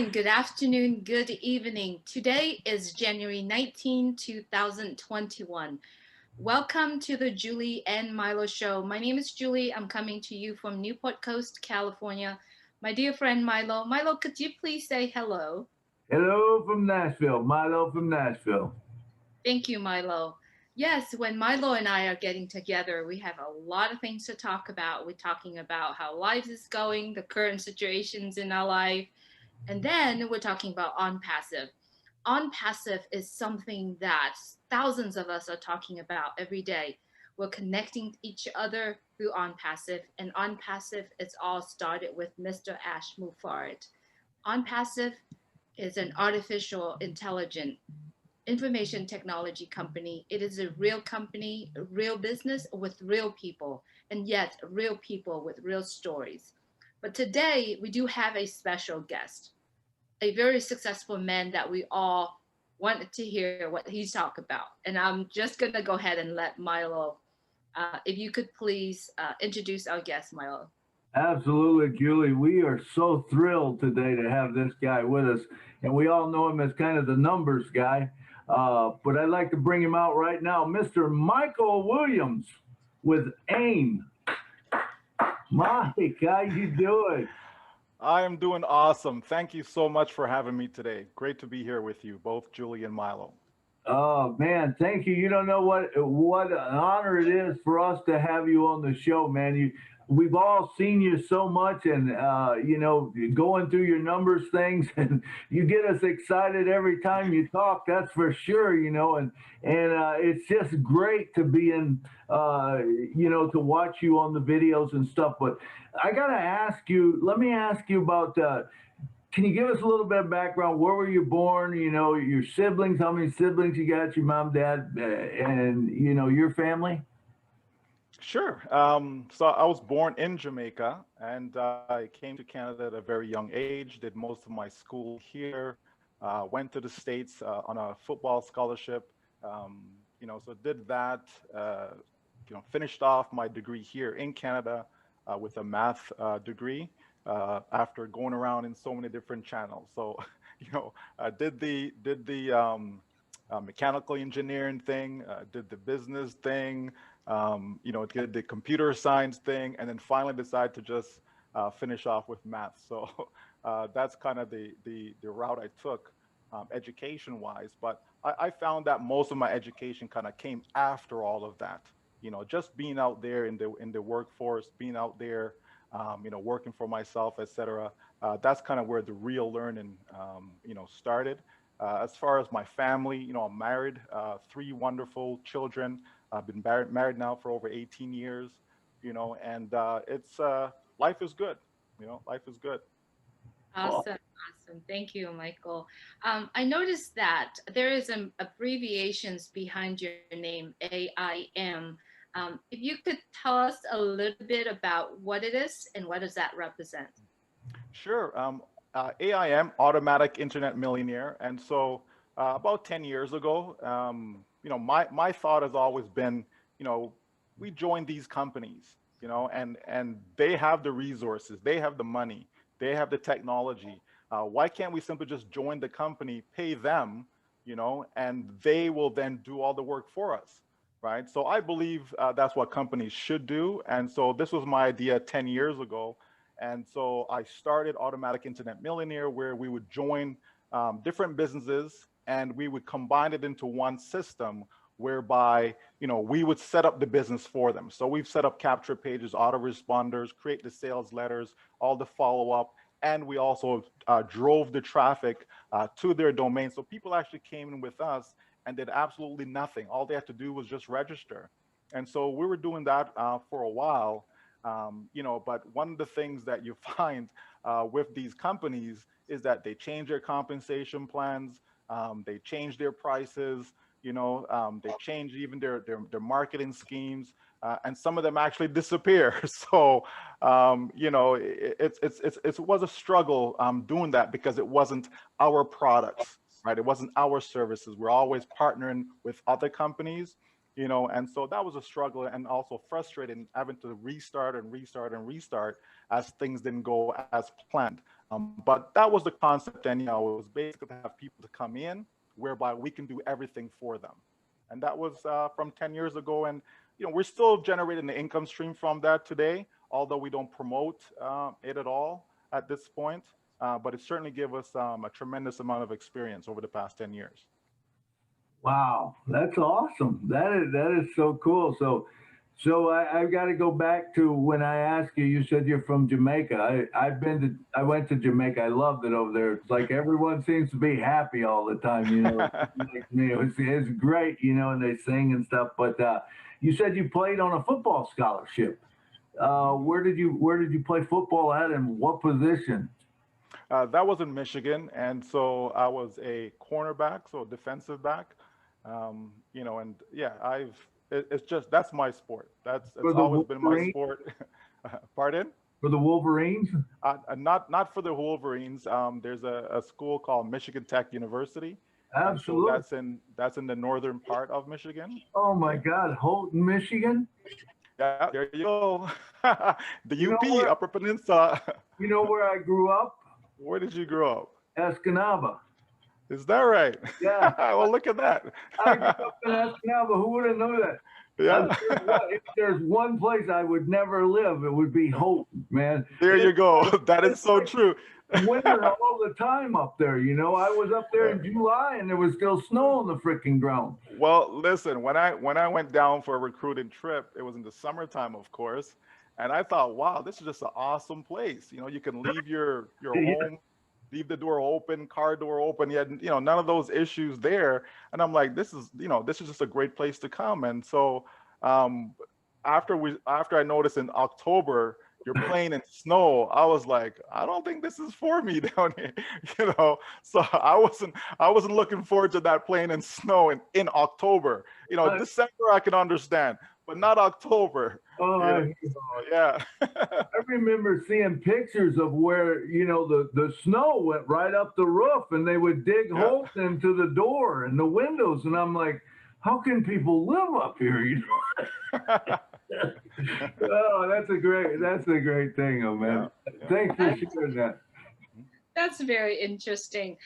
morning, good afternoon, good evening. Today is January 19, 2021. Welcome to the Julie and Milo show. My name is Julie. I'm coming to you from Newport Coast, California. My dear friend Milo. Milo, could you please say hello? Hello from Nashville. Milo from Nashville. Thank you, Milo. Yes, when Milo and I are getting together, we have a lot of things to talk about. We're talking about how life is going, the current situations in our life, and then we're talking about on passive. On passive is something that thousands of us are talking about every day. We're connecting each other through on passive, and on passive, it's all started with Mr. Ash Muffard. On passive is an artificial intelligent information technology company. It is a real company, a real business with real people, and yet real people with real stories. But today we do have a special guest, a very successful man that we all wanted to hear what he's talking about. And I'm just going to go ahead and let Milo, if you could please introduce our guest, Milo. Absolutely, Julie. We are so thrilled today to have this guy with us. And we all know him as kind of the numbers guy. But I'd like to bring him out right now, Mr. Michael Williams with AIM. Mike, how you doing? I am doing awesome. Thank you so much for having me today. Great to be here with you, both Julie and Milo. Oh man, thank you. You don't know what an honor it is for us to have you on the show, man. We've all seen you so much, and going through your numbers things, and you get us excited every time you talk. That's for sure, and it's just great to be in, to watch you on the videos and stuff. But I gotta ask you. Let me ask you about. Can you give us a little bit of background? Where were you born? Your siblings, how many siblings you got, your mom, dad, and, your family? Sure. So I was born in Jamaica, and I came to Canada at a very young age, did most of my school here, went to the States on a football scholarship, so did that, finished off my degree here in Canada with a math degree. After going around in so many different channels. So, did the mechanical engineering thing, did the business thing, did the computer science thing, and then finally decided to just finish off with math. So that's kind of the route I took education-wise. But I found that most of my education kind of came after all of that. Just being out there in the workforce, being out there working for myself, etc. That's kind of where the real learning, started. As far as my family, I'm married, three wonderful children. I've been married now for over 18 years, and it's life is good. Life is good. Oh, Awesome, awesome. Thank you, Michael. I noticed that there is some abbreviations behind your name, AIM. If you could tell us a little bit about what it is and what does that represent? Sure. AIM, Automatic Internet Millionaire. And so about 10 years ago, my thought has always been, we join these companies, and they have the resources, they have the money, they have the technology. Why can't we simply just join the company, pay them, and they will then do all the work for us, right? So I believe that's what companies should do. And so this was my idea 10 years ago. And so I started Automatic Internet Millionaire, where we would join different businesses and we would combine it into one system whereby, we would set up the business for them. So we've set up capture pages, autoresponders, create the sales letters, all the follow-up. And we also drove the traffic to their domain. So people actually came in with us and did absolutely nothing. All they had to do was just register. And so we were doing that for a while. But one of the things that you find with these companies is that they change their compensation plans, they change their prices, they change even their marketing schemes, and some of them actually disappear. So, it was a struggle doing that because it wasn't our products, right? It wasn't our services. We're always partnering with other companies. And so that was a struggle and also frustrating having to restart and restart and restart as things didn't go as planned. But that was the concept anyhow. It was basically to have people to come in whereby we can do everything for them. And that was from 10 years ago. And, we're still generating the income stream from that today, although we don't promote it at all at this point. But it certainly gave us a tremendous amount of experience over the past 10 years. Wow, that's awesome. That is so cool. So I've got to go back to when I asked you. You said you're from Jamaica. I went to Jamaica. I loved it over there. It's like everyone seems to be happy all the time. Like me, it's great. And they sing and stuff. But you said you played on a football scholarship. Where did you play football at, and what position? That was in Michigan, and so I was a cornerback, so defensive back. And yeah, it's just, that's my sport. It's always been my sport. Pardon? For the Wolverines? Not for the Wolverines. There's a school called Michigan Tech University. Absolutely. So that's in the northern part of Michigan. Oh my God, Houghton, Michigan? Yeah, there you go. The UP, Upper Peninsula. You know where I grew up? Where did you grow up? Escanaba. Is that right? Yeah. Well, look at that. I grew up in Escanaba. Who would have known that? Yeah. If there's one place I would never live, it would be Houghton, man. There you go. That is so true. Winter all the time up there. I was up there in July and there was still snow on the freaking ground. Well, listen, when I went down for a recruiting trip, it was in the summertime, of course. And I thought, wow, this is just an awesome place. You can leave your home, leave the door open, car door open. You had, none of those issues there. And I'm like, this is just a great place to come. And so after I noticed in October, you're playing in snow, I was like, I don't think this is for me down here, So I wasn't looking forward to that playing in snow in October. December I can understand, but not October. Oh, yeah. I remember seeing pictures of where, the snow went right up the roof and they would dig holes into the door and the windows. And I'm like, how can people live up here? Oh, that's a great thing, oh man. Yeah. Thanks for sharing that. That's very interesting.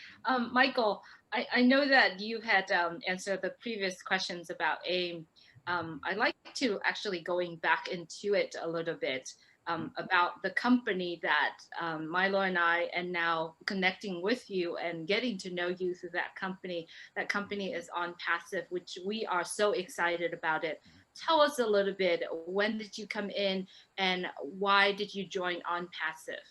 Michael, I know that you had answered the previous questions about AIM. I'd like to actually going back into it a little bit about the company that Milo and I, and now connecting with you and getting to know you through that company. That company is On Passive, which we are so excited about it. Tell us a little bit, when did you come in and why did you join On Passive?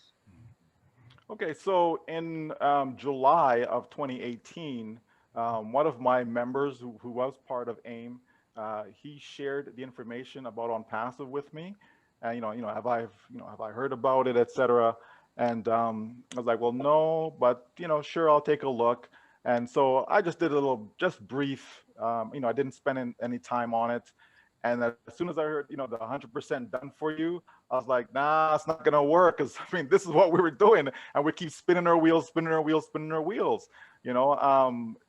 Okay, so in July of 2018, one of my members who was part of AIM, he shared the information about On Passive with me. And have I heard about it, etc. And I was like, well, no, but sure, I'll take a look. And so I just did a little, just brief. I didn't spend any time on it. And as soon as I heard, the 100% done for you, I was like, nah, it's not gonna work. Cause this is what we were doing, and we keep spinning our wheels.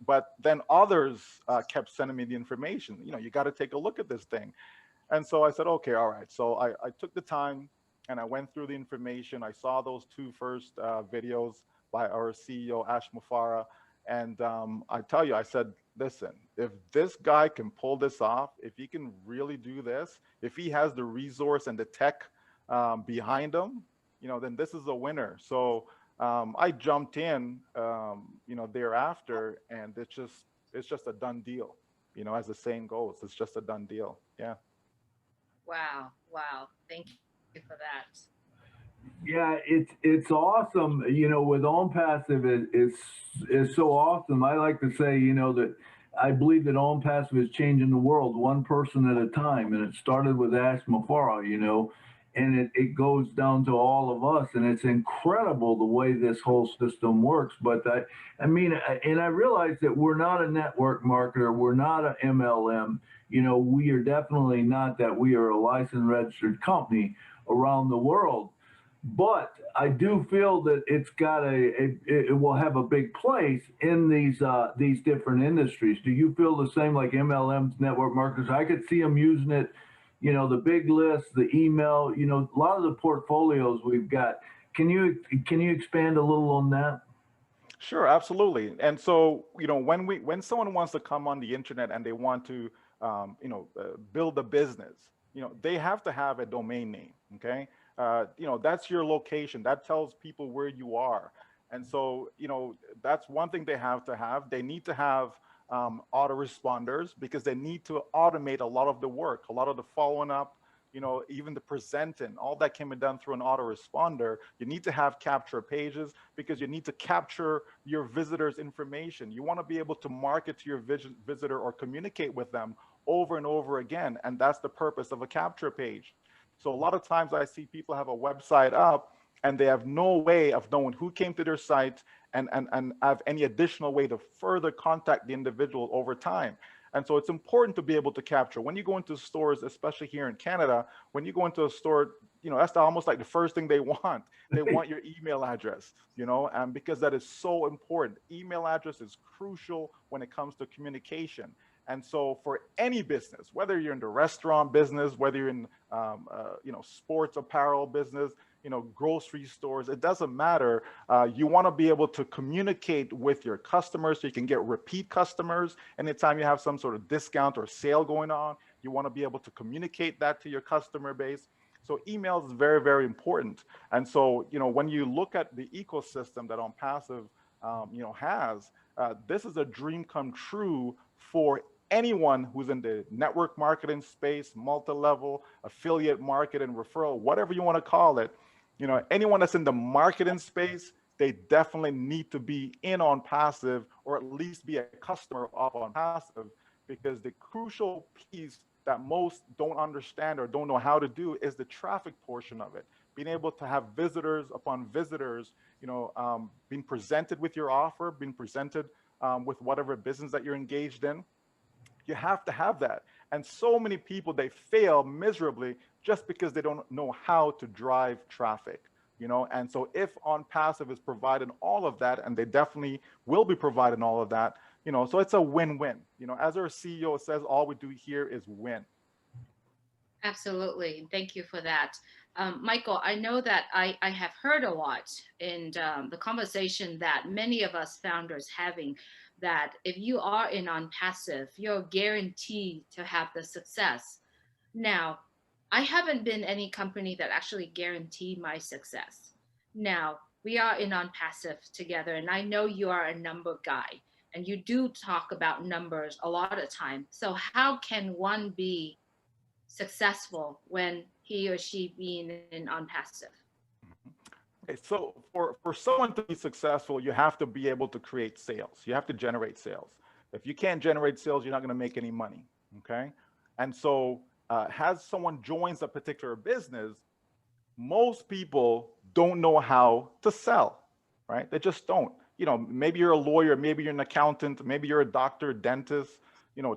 But then others kept sending me the information. You got to take a look at this thing. And so I said, okay, all right. So I took the time and I went through the information. I saw those two first videos by our CEO, Ash Mufara. And I tell you, I said, listen, if this guy can pull this off, if he can really do this, if he has the resource and the tech behind him, then this is a winner. So I jumped in, thereafter, and it's just a done deal. As the saying goes, it's just a done deal. Yeah. Wow. Thank you for that. Yeah, it's awesome. With On Passive, it's so awesome. I like to say, that I believe that On Passive is changing the world one person at a time. And it started with Ash Mufara, and it goes down to all of us. And it's incredible the way this whole system works. But I realize that we're not a network marketer. We're not an MLM. We are definitely not that. We are a licensed registered company around the world. But I do feel that it will have a big place in these different industries. Do you feel the same, like MLMs, network marketers? I could see them using it, the big list, the email, a lot of the portfolios we've got Can you expand a little on that? Sure, absolutely. And so, when someone wants to come on the internet and they want to, build a business, they have to have a domain name. Okay, that's your location. That tells people where you are. And so, that's one thing they have to have. They need to have autoresponders because they need to automate a lot of the work, a lot of the following up, even the presenting, all that can be done through an autoresponder. You need to have capture pages because you need to capture your visitor's information. You want to be able to market to your visitor or communicate with them over and over again. And that's the purpose of a capture page. So a lot of times I see people have a website up and they have no way of knowing who came to their site and have any additional way to further contact the individual over time. And so it's important to be able to capture. When you go into stores, especially here in Canada, when you go into a store, that's almost like the first thing they want. They want your email address, and because that is so important. Email address is crucial when it comes to communication. And so for any business, whether you're in the restaurant business, whether you're in, sports apparel business, grocery stores, it doesn't matter. You want to be able to communicate with your customers so you can get repeat customers. Anytime you have some sort of discount or sale going on, you want to be able to communicate that to your customer base. So email is very, very important. And so, when you look at the ecosystem that OnPassive, has, this is a dream come true for anyone who's in the network marketing space, multi-level, affiliate marketing, referral, whatever you want to call it. Anyone that's in the marketing space, they definitely need to be in OnPassive or at least be a customer of OnPassive, because the crucial piece that most don't understand or don't know how to do is the traffic portion of it. Being able to have visitors upon visitors, being presented with your offer, being presented with whatever business that you're engaged in. You have to have that. And so many people, they fail miserably just because they don't know how to drive traffic, And so if OnPassive is providing all of that, and they definitely will be providing all of that, so it's a win-win. As our CEO says, all we do here is win. Absolutely. Thank you for that. Michael, I know that I have heard a lot in the conversation that many of us founders having, that if you are in OnPassive, you're guaranteed to have the success. Now, I haven't been any company that actually guaranteed my success. Now, we are in OnPassive together, and I know you are a number guy, and you do talk about numbers a lot of time. So how can one be successful when he or she being in OnPassive? Okay, so for someone to be successful, you have to be able to create sales. You have to generate sales. If you can't generate sales, you're not going to make any money. Okay, and so as someone joins a particular business, most people don't know how to sell, right? They just don't. Maybe you're a lawyer, maybe you're an accountant, maybe you're a doctor, dentist,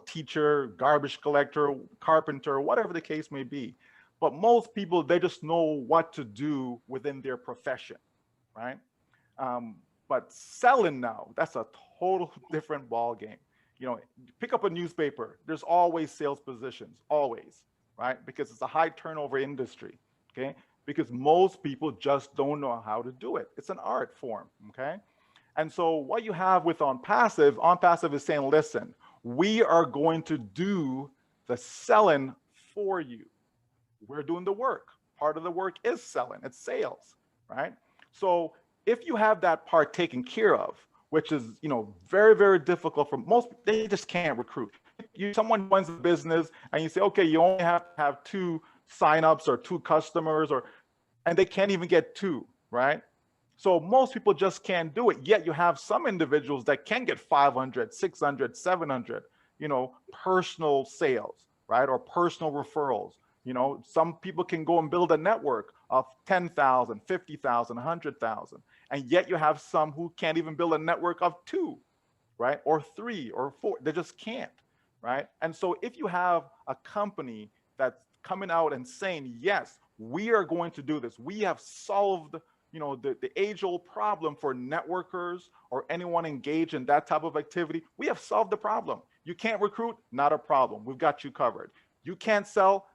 teacher, garbage collector, carpenter, whatever the case may be. But most people, they just know what to do within their profession, right? But selling now, that's a total different ball game. Pick up a newspaper. There's always sales positions, always, right? Because it's a high turnover industry, okay? Because most people just don't know how to do it. It's an art form, okay? And so what you have with OnPassive is saying, listen, we are going to do the selling for you. We're doing the work. Part of the work is selling. It's sales, right? So if you have that part taken care of, which is, very, very difficult for most, they just can't recruit. Someone joins a business and you say, okay, you only have to have 2 signups or 2 customers, and they can't even get 2, right? So most people just can't do it. Yet you have some individuals that can get 500, 600, 700, personal sales, right? Or personal referrals. Some people can go and build a network of 10,000, 50,000, 100,000. And yet you have some who can't even build a network of 2, right? Or 3 or 4. They just can't, right? And so if you have a company that's coming out and saying, yes, we are going to do this. We have solved, the age-old problem for networkers or anyone engaged in that type of activity. We have solved the problem. You can't recruit, not a problem. We've got you covered. You can't sell,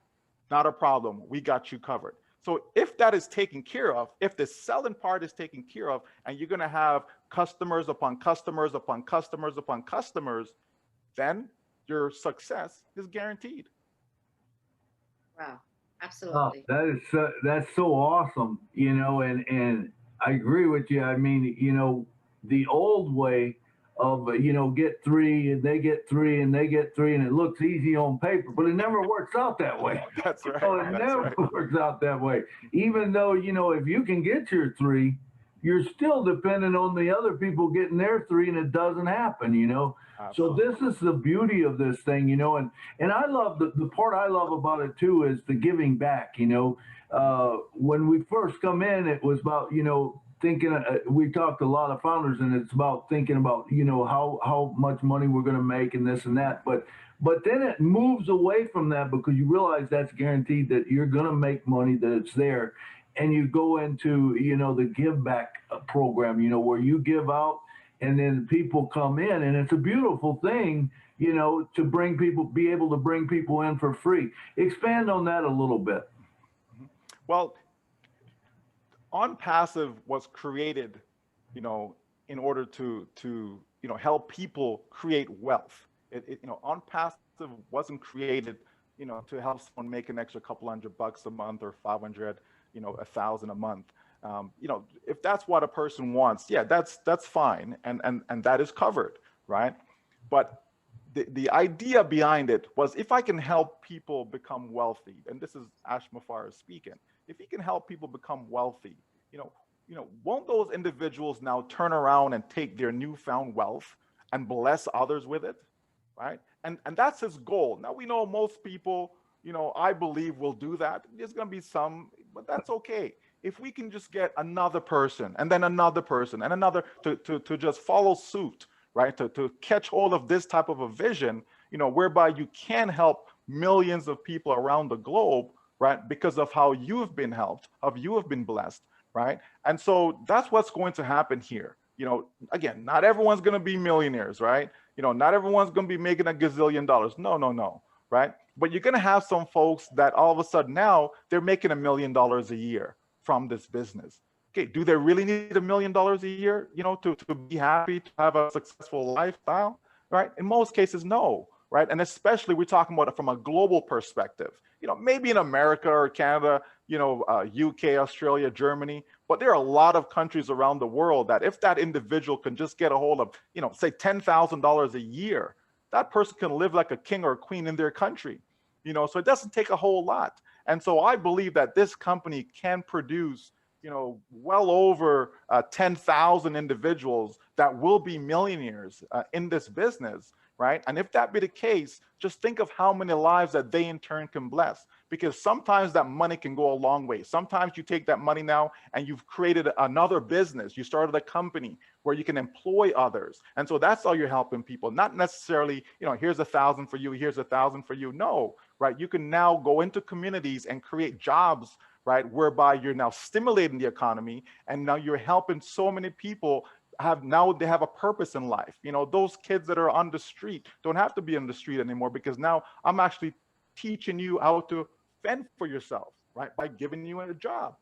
not a problem. We got you covered. So if that is taken care of, if the selling part is taken care of, and you're going to have customers upon customers upon customers upon customers, then your success is guaranteed. Wow. Oh, Absolutely. that's so awesome, and I agree with you. I mean, the old way of get three and they get three and they get three and it looks easy on paper, but it never works out that way. That's right. It That's never right. works out that way. Even though if you can get your three, you're still dependent on the other people getting their three, and it doesn't happen. So Absolutely. this is the beauty of this thing, and I love the part I love about it too is the giving back. When we first come in, it was about thinking. We talked to a lot of founders, and it's about thinking about how much money we're going to make and this and that. But then it moves away from that because you realize that's guaranteed that you're going to make money, that it's there, and you go into the give back program, where you give out and then people come in, and it's a beautiful thing, to be able to bring people in for free. Expand on that a little bit. Mhm. Well, On Passive was created, in order to help people create wealth. On Passive wasn't created, to help someone make an extra couple $100 a month or 500, 1,000 a month. If that's what a person wants, yeah, that's fine, and that is covered, right? But the idea behind it was, if I can help people become wealthy, and this is Ash Mafar speaking, if he can help people become wealthy, you know, won't those individuals now turn around and take their newfound wealth and bless others with it, right? And that's his goal. Now we know most people, I believe, will do that. There's going to be some, but that's okay. If we can just get another person and then another person and another to just follow suit, right? To catch hold of this type of a vision, whereby you can help millions of people around the globe, right? Because of how you've been helped, how you have been blessed, right? And so that's what's going to happen here. Again, not everyone's going to be millionaires, right? Not everyone's going to be making a gazillion dollars. No, no, no, right? But you're going to have some folks that all of a sudden now they're making $1 million a year from this business. Okay, do they really need $1 million a year, to be happy, to have a successful lifestyle, right? In most cases, no, right? And especially we're talking about it from a global perspective. Maybe in America or Canada, UK, Australia, Germany, but there are a lot of countries around the world that if that individual can just get a hold of, say $10,000 a year, that person can live like a king or a queen in their country, so it doesn't take a whole lot. And so I believe that this company can produce, well over 10,000 individuals that will be millionaires in this business, right? And if that be the case, just think of how many lives that they in turn can bless. Because sometimes that money can go a long way. Sometimes you take that money now and you've created another business. You started a company where you can employ others. And so that's how you're helping people. Not necessarily, here's 1,000 for you, here's 1,000 for you. No, right? You can now go into communities and create jobs, right? Whereby you're now stimulating the economy, and now you're helping so many people they have a purpose in life. Those kids that are on the street don't have to be on the street anymore, because now I'm actually teaching you how to fend for yourself, right? By giving you a job.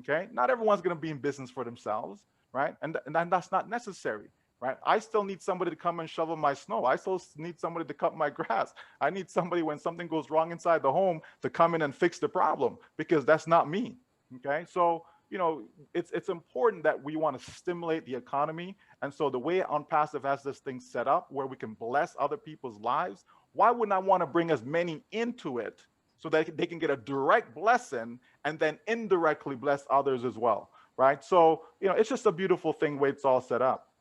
Okay. Not everyone's going to be in business for themselves, right? And that's not necessary, right? I still need somebody to come and shovel my snow. I still need somebody to cut my grass. I need somebody when something goes wrong inside the home to come in and fix the problem, because that's not me. Okay. So, it's important that we want to stimulate the economy. And so the way On Passive has this thing set up where we can bless other people's lives, why wouldn't I want to bring as many into it so that they can get a direct blessing and then indirectly bless others as well, right? So, it's just a beautiful thing way it's all set up.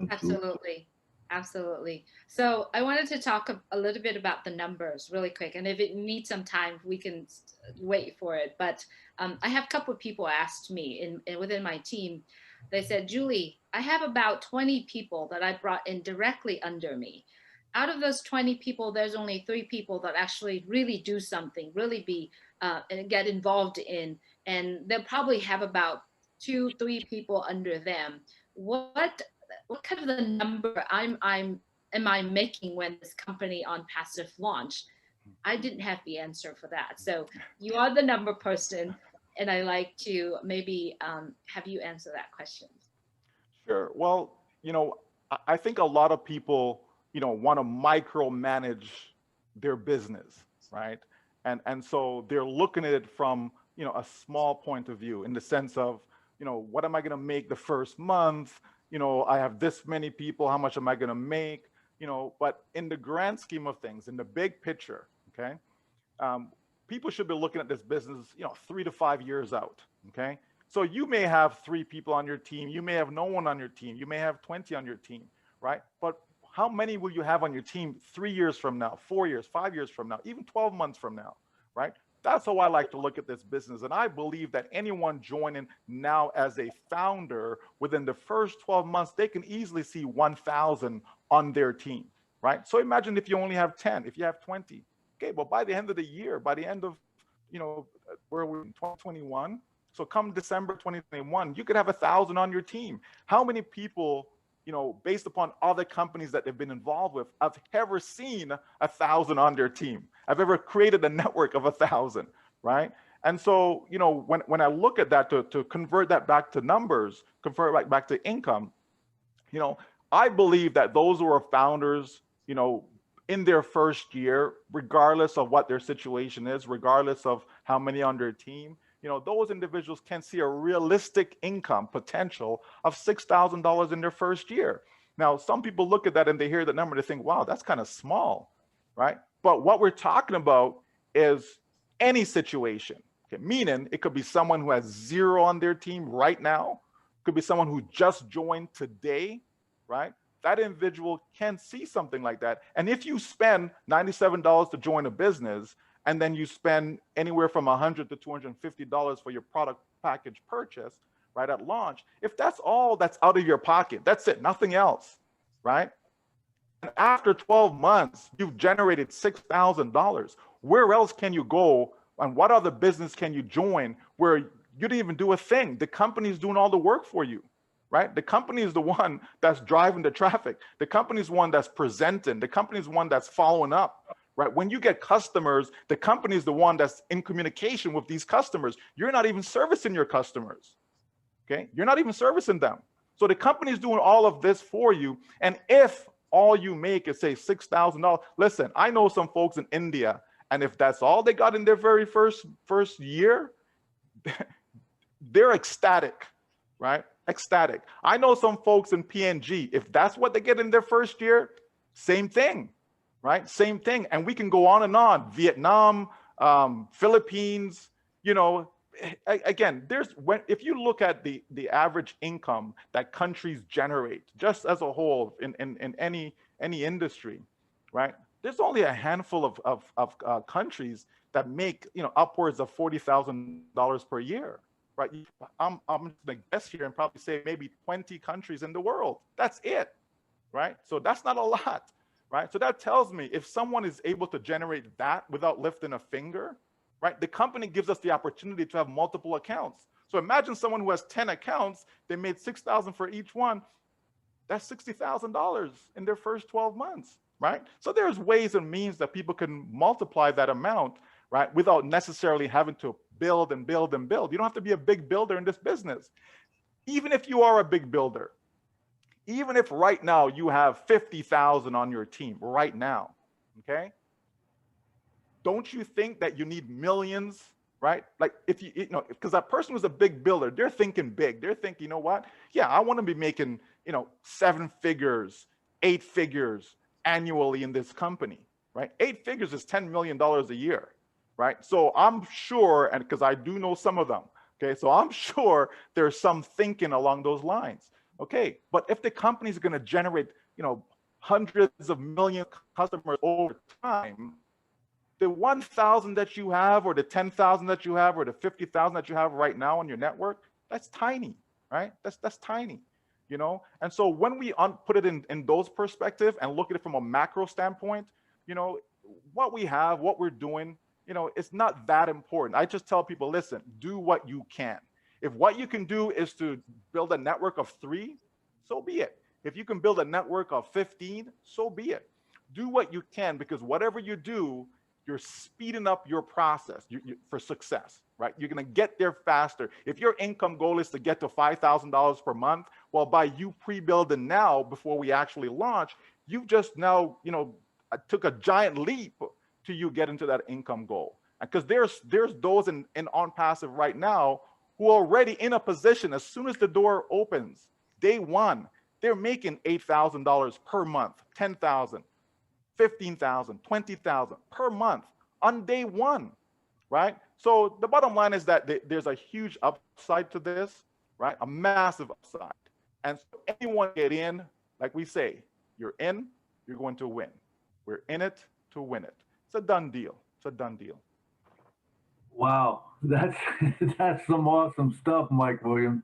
Absolutely. Absolutely. Absolutely. So I wanted to talk a little bit about the numbers really quick. And if it needs some time, we can wait for it. But I have a couple of people asked me within my team. They said, Julie, I have about 20 people that I brought in directly under me. Out of those 20 people, there's only 3 people that actually really do something, really be and get involved in. And they'll probably have about 2, 3 people under them. What kind of the number am I making when this company On Passive launched? I didn't have the answer for that. So you are the number person. And I like to maybe have you answer that question. Sure. Well, I think a lot of people, want to micromanage their business, right? And so they're looking at it from, a small point of view in the sense of, what am I going to make the first month? I have this many people, how much am I going to make? But in the grand scheme of things, in the big picture, okay, um, people should be looking at this business, 3 to 5 years out. Okay. So you may have 3 people on your team. You may have no one on your team. You may have 20 on your team, right? But how many will you have on your team 3 years from now, 4 years, 5 years from now, even 12 months from now, right? That's how I like to look at this business. And I believe that anyone joining now as a founder within the first 12 months, they can easily see 1,000 on their team, right? So imagine if you only have 10, if you have 20. Okay, but by the end of the year, by the end of, where we're in 2021, so come December 2021, you could have 1,000 on your team. How many people, based upon other companies that they've been involved with, have ever seen 1,000 on their team? I've ever created a network of 1,000, right? And so, when I look at that to convert that back to numbers, convert it back to income, I believe that those who are founders, in their first year, regardless of what their situation is, regardless of how many on their team, those individuals can see a realistic income potential of $6,000 in their first year. Now, some people look at that and they hear that number, they think, wow, that's kind of small, right? But what we're talking about is any situation, okay? Meaning it could be someone who has 0 on their team right now, could be someone who just joined today, right? That individual can see something like that. And if you spend $97 to join a business, and then you spend anywhere from $100 to $250 for your product package purchase, right, at launch, if that's all that's out of your pocket, that's it, nothing else, right? And after 12 months, you've generated $6,000. Where else can you go, and what other business can you join where you didn't even do a thing? The company's doing all the work for you. Right? The company is the one that's driving the traffic. The company is one that's presenting. The company is one that's following up, right? When you get customers, the company is the one that's in communication with these customers. You're not even servicing your customers, okay? You're not even servicing them. So the company is doing all of this for you. And if all you make is, say, $6,000, listen, I know some folks in India, and if that's all they got in their very first year, they're ecstatic, right? Ecstatic. I know some folks in PNG, if that's what they get in their first year, same thing, right? Same thing. And we can go on and on. Vietnam, Philippines, again, if you look at the average income that countries generate, just as a whole in any industry, right? There's only a handful of countries that make, upwards of $40,000 per year. Right, I'm going to guess here and probably say maybe 20 countries in the world. That's it, right? So that's not a lot, right? So that tells me if someone is able to generate that without lifting a finger, right? The company gives us the opportunity to have multiple accounts. So imagine someone who has 10 accounts, they made $6,000 for each one. That's $60,000 in their first 12 months, right? So there's ways and means that people can multiply that amount, right, without necessarily having to build and build and build. You don't have to be a big builder in this business. Even if you are a big builder, even if right now you have 50,000 on your team right now, okay? Don't you think that you need millions, right? Like if because that person who's a big builder, they're thinking big. They're thinking, you know what? Yeah, I want to be making, 7 figures, 8 figures annually in this company, right? 8 figures is $10 million a year. Right? So I'm sure, and because I do know some of them, okay, so I'm sure there's some thinking along those lines. Okay, but if the company is going to generate, hundreds of millions of customers over time, the 1,000 that you have, or the 10,000 that you have, or the 50,000 that you have right now on your network, that's tiny, right? That's tiny, And so when we put it in those perspectives and look at it from a macro standpoint, what we have, what we're doing, it's not that important. I just tell people, listen, do what you can. If what you can do is to build a network of 3, so be it. If you can build a network of 15, so be it. Do what you can, because whatever you do, you're speeding up your process for success, right? You're going to get there faster. If your income goal is to get to $5,000 per month, well, by you pre-building now before we actually launch, you've just now, took a giant leap to you get into that income goal. Because there's those in on passive right now who are already in a position as soon as the door opens, day one, they're making $8,000 per month, 10,000. 15,000, 20,000 per month on day one, right? So the bottom line is that there's a huge upside to this, right? A massive upside. And so anyone get in, like we say, you're in, you're going to win. We're in it to win it. It's a done deal. It's a done deal. Wow, that's that's some awesome stuff, Mike Williams.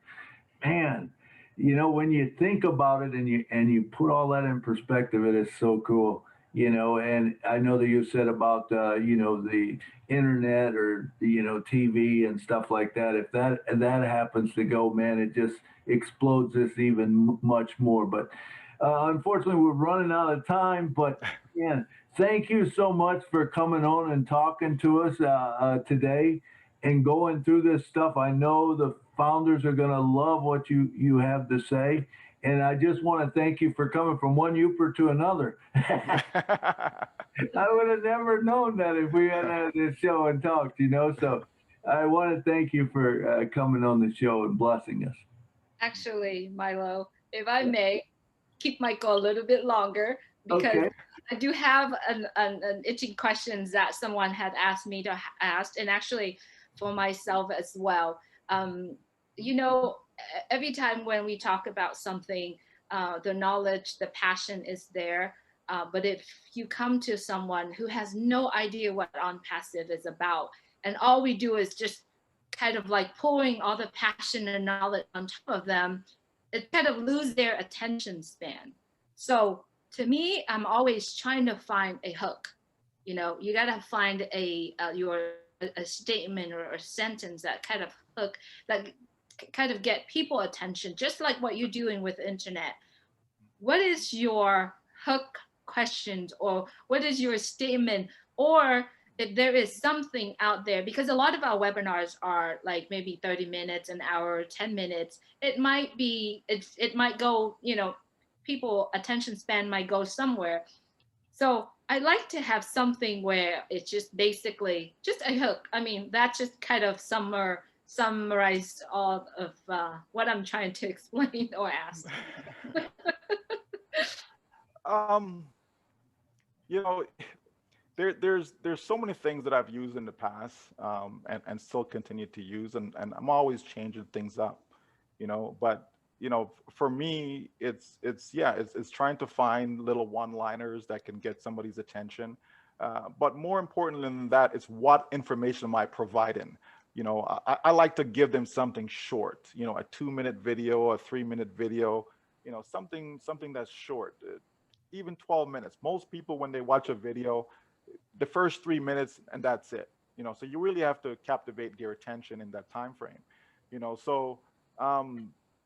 Man, when you think about it and you put all that in perspective, it is so cool. And I know that you said about the internet or TV and stuff like that. If that happens to go, man, it just explodes this even much more. But unfortunately, we're running out of time. But man, thank you so much for coming on and talking to us today and going through this stuff. I know the founders are going to love what you have to say. And I just want to thank you for coming from one Uper to another. I would have never known that if we hadn't had this show and talked, So I want to thank you for coming on the show and blessing us. Actually, Milo, if I may, keep Michael a little bit longer because Okay. I do have an itching questions that someone had asked me to ask, and actually for myself as well. You know, every time when we talk about something, the knowledge, the passion is there. But if you come to someone who has no idea what on passive is about, and all we do is just kind of like pouring all the passion and knowledge on top of them, it kind of lose their attention span. So to me, I'm always trying to find a hook. You gotta find a statement or a sentence that kind of hook, that kind of get people attention, just like what you're doing with the internet. What is your hook questions, or what is your statement, or if there is something out there, because a lot of our webinars are like maybe 30 minutes, an hour, 10 minutes. It might be, it might go, people attention span might go somewhere. So I like to have something where it's just basically just a hook. I mean, that just kind of summarized all of what I'm trying to explain or ask. um, you know, there's so many things that I've used in the past, and still continue to use, and I'm always changing things up, but for me, it's trying to find little one-liners that can get somebody's attention. But more important than that, it's what information am I providing? I like to give them something short, a 2-minute video, a 3-minute video, something that's short, even 12 minutes. Most people, when they watch a video, the first 3 minutes and that's it. So you really have to captivate their attention in that time frame. So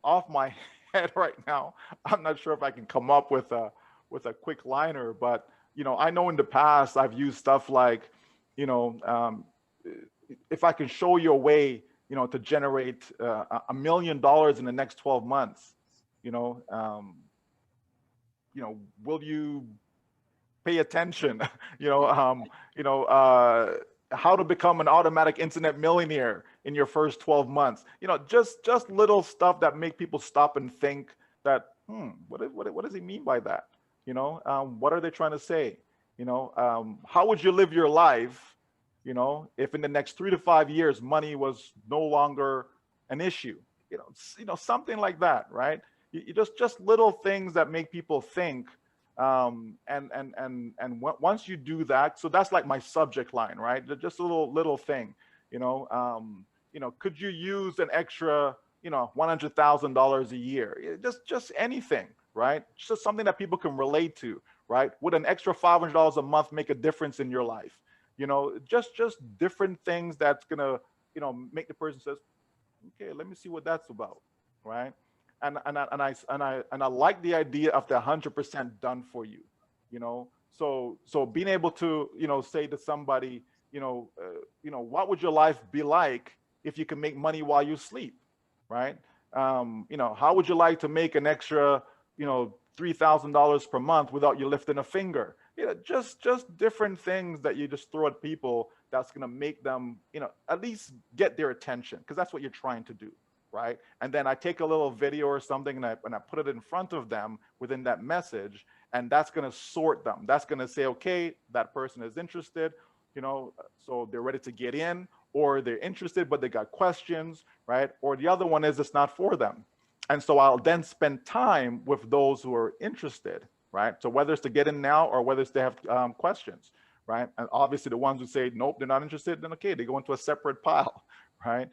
off my head right now, I'm not sure if I can come up with a quick liner, but I know in the past I've used stuff like, if I can show you a way, to generate $1 million in the next 12 months, will you pay attention? How to become an automatic internet millionaire in your first 12 months. Just little stuff that make people stop and think that, what does he mean by that? What are they trying to say? How would you live your life, if in the next 3 to 5 years money was no longer an issue? Something like that, right? You just little things that make people think. Once you do that, so that's like my subject line, right? Just a little thing, could you use an extra, $100,000 a year? Just anything, right? Just something that people can relate to, right? Would an extra $500 a month make a difference in your life? Just different things that's gonna, make the person says, okay, let me see what that's about, right? And I like the idea of the 100% done for you. So being able to, say to somebody, what would your life be like if you can make money while you sleep, right? How would you like to make an extra, $3,000 per month without you lifting a finger? Just different things that you just throw at people that's going to make them, at least get their attention, because that's what you're trying to do, right? And then I take a little video or something and I put it in front of them within that message, and that's going to sort them. That's going to say, okay, that person is interested, so they're ready to get in, or they're interested but they got questions, right? Or the other one is it's not for them. And so I'll then spend time with those who are interested, right? So whether it's to get in now or whether it's to have questions, right? And obviously the ones who say, nope, they're not interested, then okay, they go into a separate pile, right?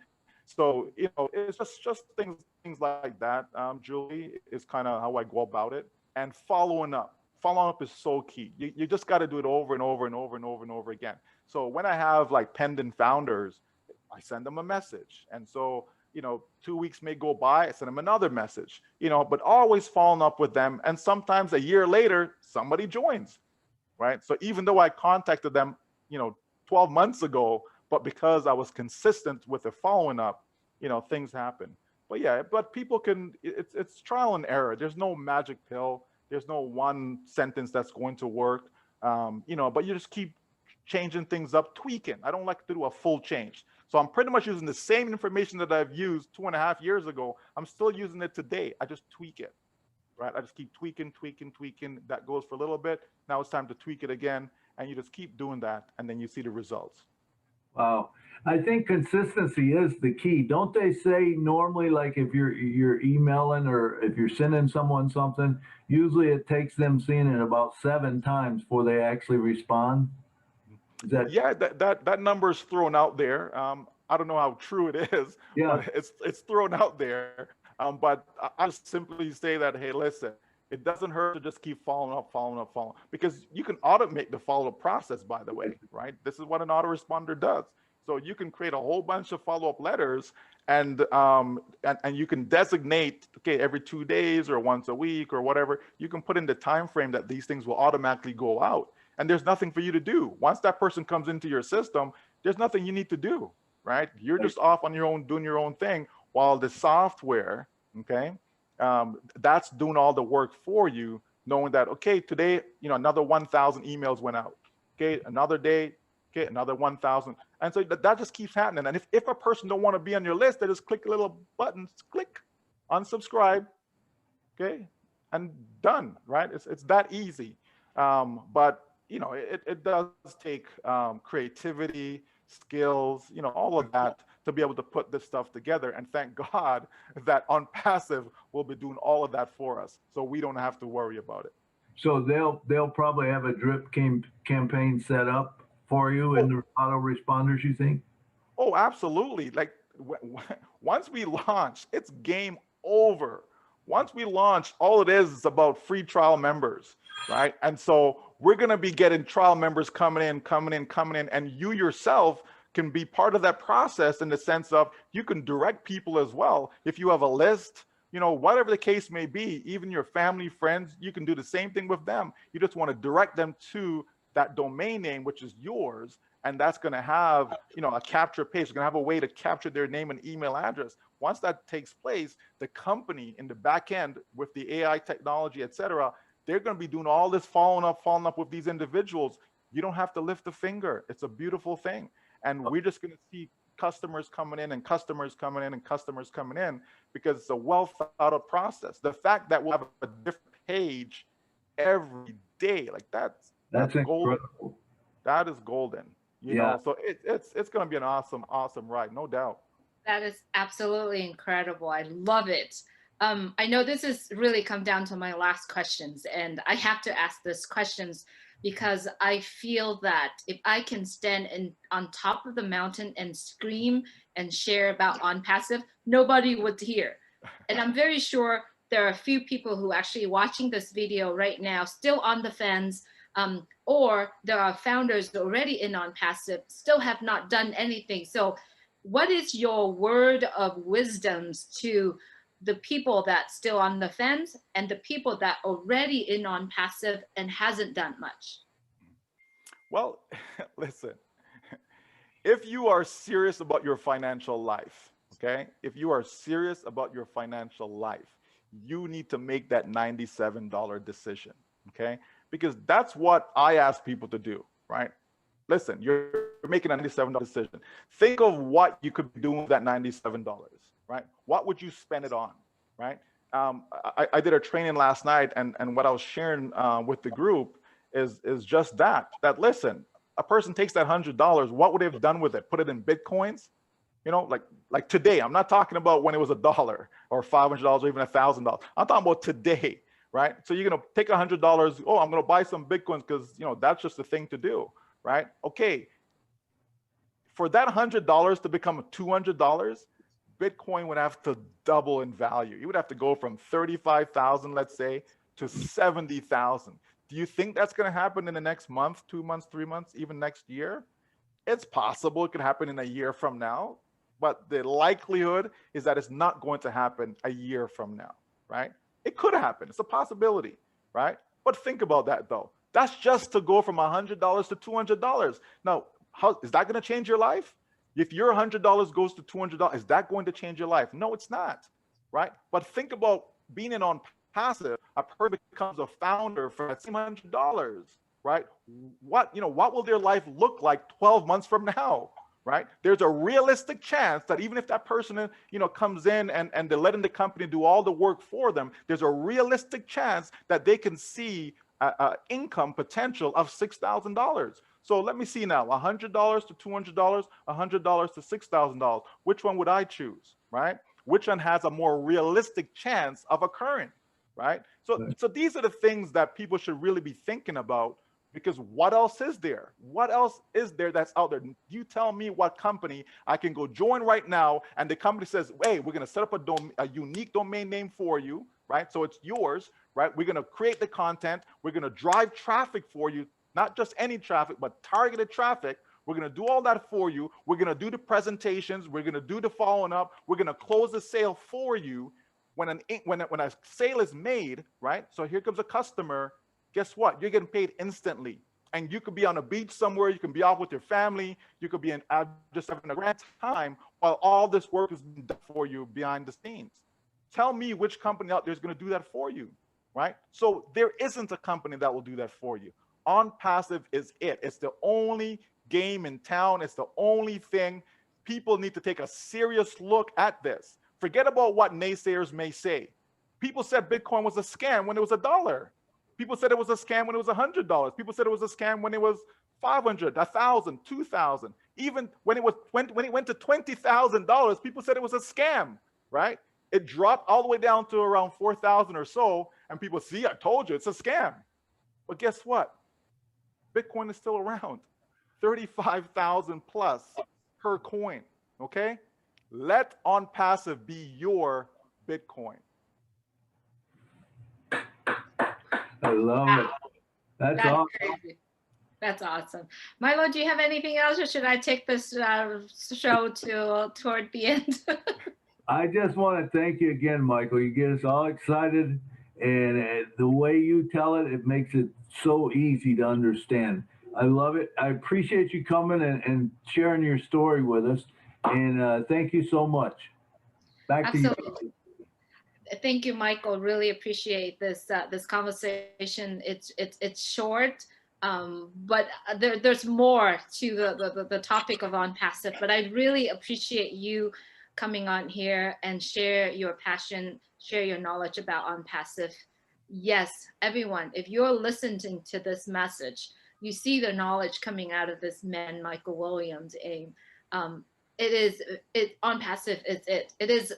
So, it's just things like that, Julie, is kind of how I go about it. And following up. Following up is so key. You just got to do it over and over and over and over and over again. So when I have like pending founders, I send them a message. And so, 2 weeks may go by, I send them another message, but always following up with them. And sometimes a year later, somebody joins, right? So even though I contacted them, 12 months ago, but because I was consistent with the following up, things happen. But yeah, but people it's trial and error. There's no magic pill. There's no one sentence that's going to work, but you just keep changing things up, tweaking. I don't like to do a full change. So I'm pretty much using the same information that I've used 2.5 years ago. I'm still using it today. I just tweak it, right? I just keep tweaking. That goes for a little bit. Now it's time to tweak it again. And you just keep doing that. And then you see the results. Wow. I think consistency is the key. Don't they say normally, like if you're emailing or if you're sending someone something, usually it takes them seeing it about 7 times before they actually respond? Is that... Yeah, that number is thrown out there. I don't know how true it is, Yeah. but it's thrown out there. But I just simply say that, hey, listen, it doesn't hurt to just keep following up, because you can automate the follow-up process, by the way, right? This is what an autoresponder does. So you can create a whole bunch of follow-up letters, and you can designate, okay, every 2 days or once a week or whatever. You can put in the time frame that these things will automatically go out, and there's nothing for you to do. Once that person comes into your system, there's nothing you need to do, right? You're just off on your own, doing your own thing, while the software, okay, that's doing all the work for you, knowing that, okay, today, another 1,000 emails went out. Okay, another day, okay, another 1,000. And so that just keeps happening. And if a person don't want to be on your list, they just click a little button, click, unsubscribe, okay, and done, right? It's that easy. But, it does take creativity, skills, all of that to be able to put this stuff together. And thank God that on passive will be doing all of that for us, so we don't have to worry about it. So they'll probably have a drip campaign set up for you in the autoresponders, you think? Oh, absolutely. Like once we launch, it's game over. Once we launch, all it is about free trial members, right? And so we're going to be getting trial members coming in, and you yourself can be part of that process in the sense of you can direct people as well. If you have a list, whatever the case may be, even your family, friends, you can do the same thing with them. You just want to direct them to that domain name, which is yours. And that's going to have, a capture page. It's going to have a way to capture their name and email address. Once that takes place, the company in the back end with the AI technology, et cetera, they're going to be doing all this following up with these individuals. You don't have to lift a finger. It's a beautiful thing. And we're just going to see customers coming in because it's a well thought out process. The fact that we'll have a different page every day, like that's golden. That is golden. You know, so it's going to be an awesome ride, no doubt. That is absolutely incredible. I love it. I know this is really come down to my last questions, and I have to ask these questions because I feel that if I can stand on top of the mountain and scream and share about OnPassive, nobody would hear. And I'm very sure there are a few people who are actually watching this video right now, still on the fence, or there are founders already in OnPassive, still have not done anything. So what is your word of wisdoms to the people that still on the fence and the people that already in OnPassive and hasn't done much? Well, listen, if you are serious about your financial life, okay, if you are serious about your financial life, you need to make that $97 decision, okay? Because that's what I ask people to do, right? Listen, you're making a $97 decision. Think of what you could be doing with that $97, right? What would you spend it on, right? I did a training last night, and what I was sharing with the group is just that listen, a person takes that $100, what would they have done with it? Put it in Bitcoins? You know, like today. I'm not talking about when it was $1 or $500 or even $1,000. I'm talking about today, right? So you're gonna take $100. Oh, I'm gonna buy some Bitcoins because that's just the thing to do, right? Okay, for that $100 to become $200, Bitcoin would have to double in value. You would have to go from 35,000, let's say, to 70,000. Do you think that's going to happen in the next month, 2 months, 3 months, even next year? It's possible it could happen in a year from now, but the likelihood is that it's not going to happen a year from now, right? It could happen. It's a possibility, right? But think about that though. That's just to go from $100 to $200. Now, how is that going to change your life? If your $100 goes to $200, is that going to change your life? No, it's not, right? But think about being in on passive. A person becomes a founder for that same $100, right? What will their life look like 12 months from now, right? There's a realistic chance that even if that person, comes in and they're letting the company do all the work for them, there's a realistic chance that they can see income potential of $6,000. So let me see now, $100 to $200, $100 to $6,000. Which one would I choose, right? Which one has a more realistic chance of occurring, right? So these are the things that people should really be thinking about, because what else is there? What else is there that's out there? You tell me what company I can go join right now, and the company says, hey, we're going to set up a unique domain name for you, right? So it's yours, right? We're going to create the content. We're going to drive traffic for you, not just any traffic, but targeted traffic. We're going to do all that for you. We're going to do the presentations. We're going to do the following up. We're going to close the sale for you. When a sale is made, right? So here comes a customer. Guess what? You're getting paid instantly. And you could be on a beach somewhere. You can be out with your family. You could be just having a great time while all this work is being done for you behind the scenes. Tell me which company out there is going to do that for you, right? So there isn't a company that will do that for you. On passive is it. It's the only game in town. It's the only thing. People need to take a serious look at this. Forget about what naysayers may say. People said Bitcoin was a scam when it was $1. People said it was a scam when it was $100. People said it was a scam when it was 500, 1,000, 2,000. Even when it went to $20,000, people said it was a scam, right? It dropped all the way down to around 4,000 or so, and people see, I told you, it's a scam. But guess what? Bitcoin is still around, 35,000 plus per coin, okay? Let on passive be your Bitcoin. I love it. That's awesome. Crazy. That's awesome. Milo, do you have anything else, or should I take this show toward the end? I just want to thank you again, Michael. You get us all excited, and the way you tell it, it makes it so easy to understand. I love it. I appreciate you coming and sharing your story with us, and thank you so much. Back to you. Thank you, Michael. Really appreciate this this conversation. It's short, but there's more to the topic of on passive. But I really appreciate you coming on here and share your passion, share your knowledge about on passive. Yes, everyone, if you're listening to this message, you see the knowledge coming out of this man, Michael Williams. On passive. It is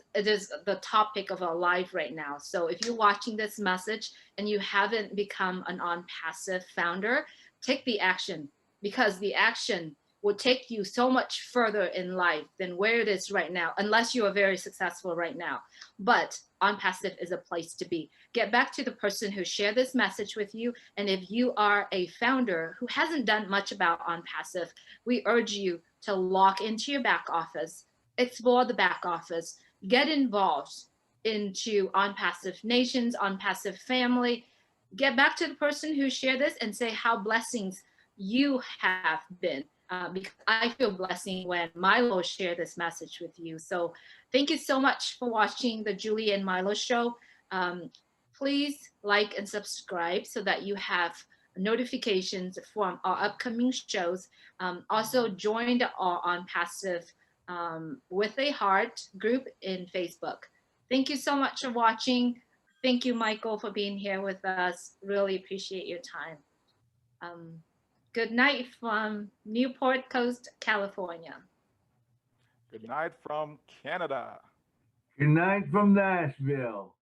the topic of our life right now. So if you're watching this message and you haven't become an on passive founder, take the action, because the action will take you so much further in life than where it is right now, unless you are very successful right now. But on passive is a place to be. Get back to the person who shared this message with you. And if you are a founder who hasn't done much about on passive, we urge you to log into your back office, explore the back office, get involved into on passive nations, on passive family. Get back to the person who shared this and say how blessings you have been. Because I feel blessing when Milo shared this message with you. So thank you so much for watching the Julie and Milo show. Please like and subscribe so that you have notifications from our upcoming shows. Also join the All on Passive with a Heart group in Facebook. Thank you so much for watching. Thank you, Michael, for being here with us. Really appreciate your time. Good night from Newport Coast, California. Good night from Canada. Good night from Nashville.